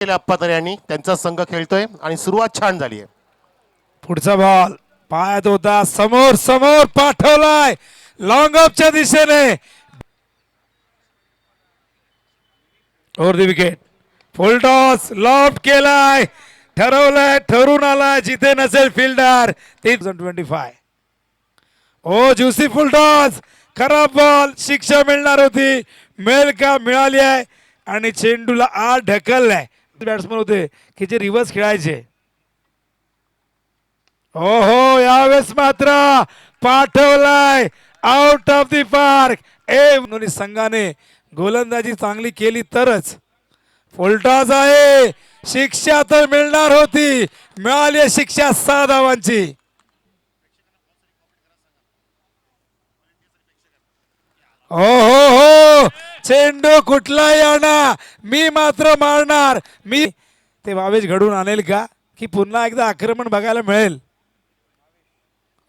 अप्पातर यांनी त्यांचा संघ खेळतोय आणि सुरुवात छान झाली आहे. पुढचा बॉल पायात होता, समोर समोर पाठवलाय लॉंग ऑफच्या दिशेने. Over the wicket, full toss loft केलाय, ठरवलंय, ठरून आलाय, जिथे नसेल फिल्डर. 325. ओ ज्युसी फुल टॉस, खराब बॉल, शिक्षा मिळणार होती, मिळेल का, मिळाली आहे आणि चेंडूला आत ढकललाय. बॅट्समन होते की जे रिव्हर्स खेळायचे. ओहो, यावेळेस मात्र पाठवलाय आउट ऑफ द पार्क. दोन्ही संघाने गोलंदाजी चांगली केली तरच. फुलटॉस आहे, शिक्षा तर मिळणार होती, मिळाली शिक्षा 6 धावांची. हो हो हो, चेंडू कुठलाही आणा, मी मात्र मारणार. मी ते वावेज घडून आणेल का की पुन्हा एकदा आक्रमण बघायला मिळेल.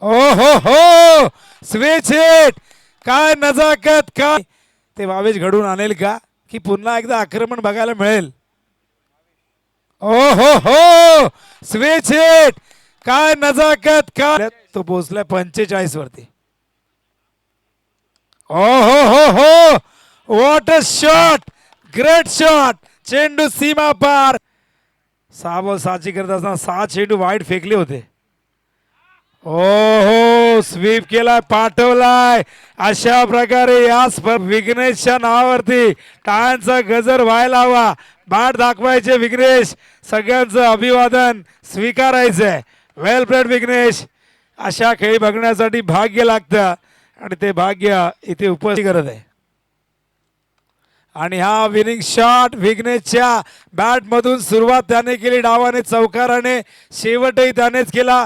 ओ हो हो, स्विच हिट, काय नजाकत, काय ते वावेज घडून आणेल का की पुन्हा एकदा आक्रमण बघायला मिळेल. ओ हो हो, स्विच हिट, काय नजाकत, काय तो पोहोचलाय 45 वरती. ओ हो हो हो, what a shot, great shot, चेंडू सीमा पार. 6 बॉल 6ची करत असताना 6 चेंडू वाईट फेकले होते. हो स्वीप केलाय, पाठवलाय. अशा प्रकारे या विघ्नेशच्या नावावरती टाळ्यांचा गजर व्हायला हवा. बाट दाखवायचे विघ्नेश, सगळ्यांचं अभिवादन स्वीकारायचंय. वेल प्लेड विघ्नेश. अशा खेळी बघण्यासाठी भाग्य लागतं आणि ते भाग्य इथे उपस्थित करत आहे. आणि हा विनिंग शॉट विघ्नेशच्या बॅट मधून सुरुवात त्याने केली, डावाने चौकाराने, शेवटही त्यानेच केला.